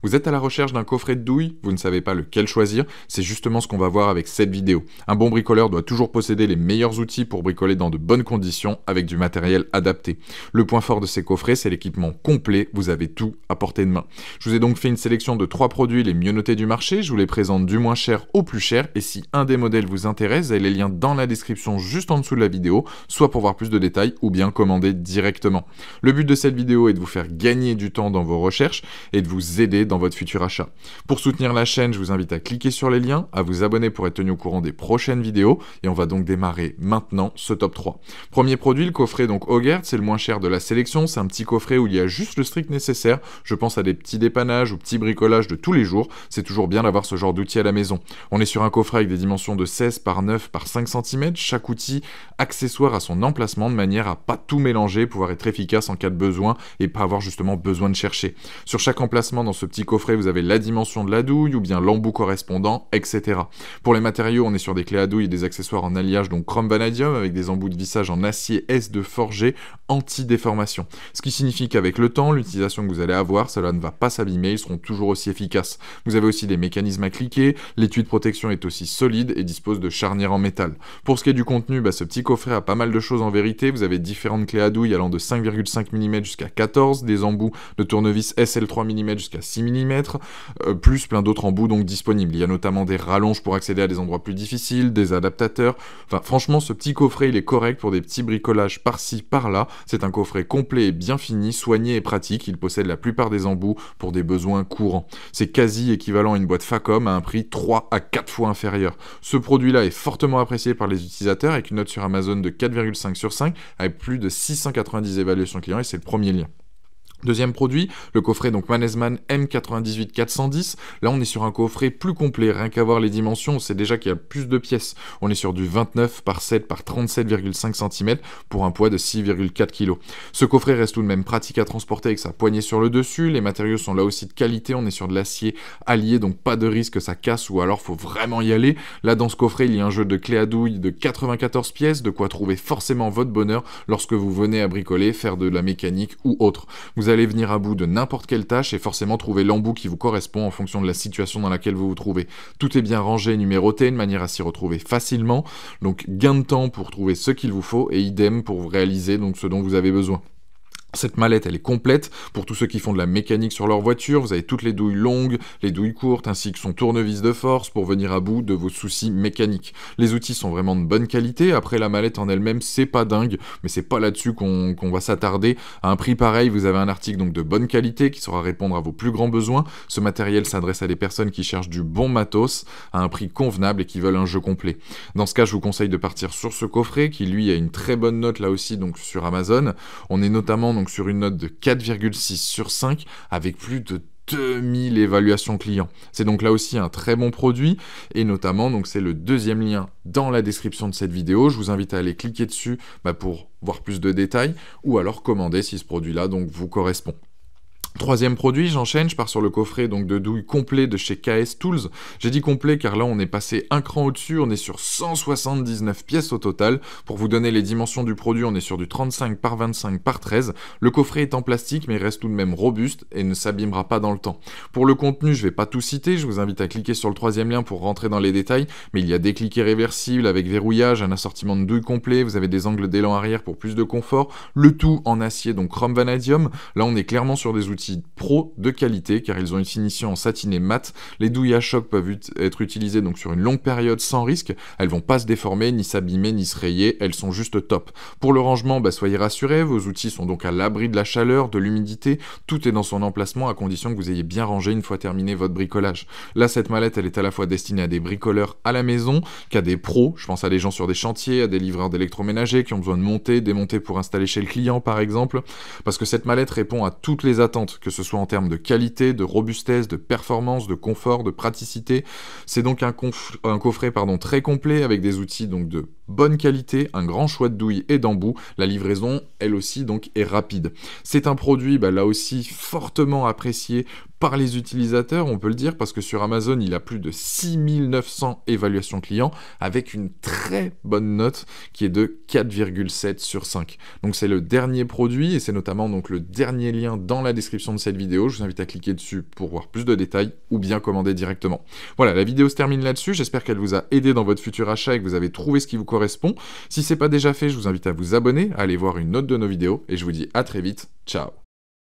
Vous êtes à la recherche d'un coffret de douille, vous ne savez pas lequel choisir, c'est justement ce qu'on va voir avec cette vidéo. Un bon bricoleur doit toujours posséder les meilleurs outils pour bricoler dans de bonnes conditions avec du matériel adapté. Le point fort de ces coffrets, c'est l'équipement complet, vous avez tout à portée de main. Je vous ai donc fait une sélection de 3 produits les mieux notés du marché, je vous les présente du moins cher au plus cher, et si un des modèles vous intéresse, vous avez les liens dans la description juste en dessous de la vidéo, soit pour voir plus de détails ou bien commander directement. Le but de cette vidéo est de vous faire gagner du temps dans vos recherches et de vous aider dans votre futur achat. Pour soutenir la chaîne, je vous invite à cliquer sur les liens, à vous abonner pour être tenu au courant des prochaines vidéos, et on va donc démarrer maintenant ce top 3. Premier produit, le coffret donc Hogert, c'est le moins cher de la sélection, c'est un petit coffret où il y a juste le strict nécessaire, je pense à des petits dépannages ou petits bricolages de tous les jours, c'est toujours bien d'avoir ce genre d'outil à la maison. On est sur un coffret avec des dimensions de 16 par 9 par 5 cm, chaque outil accessoire à son emplacement de manière à pas tout mélanger, pouvoir être efficace en cas de besoin et pas avoir justement besoin de chercher. Sur chaque emplacement dans ce petit coffret, vous avez la dimension de la douille ou bien l'embout correspondant, etc. Pour les matériaux, on est sur des clés à douille et des accessoires en alliage, donc chrome vanadium, avec des embouts de vissage en acier S2 forgé anti-déformation. Ce qui signifie qu'avec le temps, l'utilisation que vous allez avoir, cela ne va pas s'abîmer, ils seront toujours aussi efficaces. Vous avez aussi des mécanismes à cliquer, l'étui de protection est aussi solide et dispose de charnières en métal. Pour ce qui est du contenu, ce petit coffret a pas mal de choses en vérité, vous avez différentes clés à douille allant de 5,5 mm jusqu'à 14, des embouts de tournevis SL3 mm jusqu'à 6 mm, plus plein d'autres embouts donc disponibles. Il y a notamment des rallonges pour accéder à des endroits plus difficiles, des adaptateurs. Enfin, franchement, ce petit coffret, il est correct pour des petits bricolages par-ci, par-là. C'est un coffret complet et bien fini, soigné et pratique. Il possède la plupart des embouts pour des besoins courants. C'est quasi équivalent à une boîte Facom à un prix 3 à 4 fois inférieur. Ce produit-là est fortement apprécié par les utilisateurs avec une note sur Amazon de 4,5 sur 5 avec plus de 690 évaluations clients et c'est le premier lien. Deuxième produit, le coffret donc Mannesmann M98-410. Là, on est sur un coffret plus complet. Rien qu'à voir les dimensions, on sait déjà qu'il y a plus de pièces. On est sur du 29 par 7 par 37,5 cm pour un poids de 6,4 kg. Ce coffret reste tout de même pratique à transporter avec sa poignée sur le dessus. Les matériaux sont là aussi de qualité. On est sur de l'acier allié, donc pas de risque que ça casse ou alors faut vraiment y aller. Là, dans ce coffret, il y a un jeu de clés à douille de 94 pièces, de quoi trouver forcément votre bonheur lorsque vous venez à bricoler, faire de la mécanique ou autre. Vous allez venir à bout de n'importe quelle tâche et forcément trouver l'embout qui vous correspond en fonction de la situation dans laquelle vous vous trouvez. Tout est bien rangé et numéroté de manière à s'y retrouver facilement, donc gain de temps pour trouver ce qu'il vous faut et idem pour réaliser donc ce dont vous avez besoin. Cette mallette, elle est complète pour tous ceux qui font de la mécanique sur leur voiture. Vous avez toutes les douilles longues, les douilles courtes, ainsi que son tournevis de force pour venir à bout de vos soucis mécaniques. Les outils sont vraiment de bonne qualité. Après, la mallette en elle-même, c'est pas dingue, mais c'est pas là-dessus qu'on va s'attarder. À un prix pareil, vous avez un article donc de bonne qualité qui saura répondre à vos plus grands besoins. Ce matériel s'adresse à des personnes qui cherchent du bon matos à un prix convenable et qui veulent un jeu complet. Dans ce cas, je vous conseille de partir sur ce coffret qui, lui, a une très bonne note là aussi donc sur Amazon. On est notamment donc sur une note de 4,6 sur 5 avec plus de 2000 évaluations clients. C'est donc là aussi un très bon produit et notamment donc c'est le deuxième lien dans la description de cette vidéo. Je vous invite à aller cliquer dessus pour voir plus de détails ou alors commander si ce produit-là donc vous correspond. Troisième produit, j'enchaîne, je pars sur le coffret donc de douille complet de chez KS Tools. J'ai dit complet car là on est passé un cran au-dessus, on est sur 179 pièces au total. Pour vous donner les dimensions du produit, on est sur du 35 par 25 par 13. Le coffret est en plastique mais reste tout de même robuste et ne s'abîmera pas dans le temps. Pour le contenu, je vais pas tout citer, je vous invite à cliquer sur le troisième lien pour rentrer dans les détails, mais il y a des cliquets réversibles avec verrouillage, un assortiment de douilles complet, vous avez des angles d'élan arrière pour plus de confort, le tout en acier donc chrome vanadium. Là on est clairement sur des outils pro de qualité car ils ont une finition en satiné mat. Les douilles à choc peuvent être utilisées donc sur une longue période sans risque. Elles vont pas se déformer, ni s'abîmer, ni se rayer. Elles sont juste top. Pour le rangement, soyez rassurés. Vos outils sont donc à l'abri de la chaleur, de l'humidité. Tout est dans son emplacement à condition que vous ayez bien rangé une fois terminé votre bricolage. Là, cette mallette, elle est à la fois destinée à des bricoleurs à la maison qu'à des pros. Je pense à des gens sur des chantiers, à des livreurs d'électroménager qui ont besoin de monter, démonter pour installer chez le client par exemple. Parce que cette mallette répond à toutes les attentes, que ce soit en termes de qualité, de robustesse, de performance, de confort, de praticité. C'est donc un coffret très complet avec des outils donc de bonne qualité, un grand choix de douilles et d'embouts. La livraison, elle aussi, donc, est rapide. C'est un produit, là aussi, fortement apprécié par les utilisateurs, on peut le dire, parce que sur Amazon, il a plus de 6900 évaluations clients, avec une très bonne note qui est de 4,7 sur 5. Donc c'est le dernier produit, et c'est notamment donc le dernier lien dans la description de cette vidéo. Je vous invite à cliquer dessus pour voir plus de détails, ou bien commander directement. Voilà, la vidéo se termine là-dessus. J'espère qu'elle vous a aidé dans votre futur achat et que vous avez trouvé ce qui vous correspond. Si c'est pas déjà fait, je vous invite à vous abonner, à aller voir une autre de nos vidéos, et je vous dis à très vite. Ciao!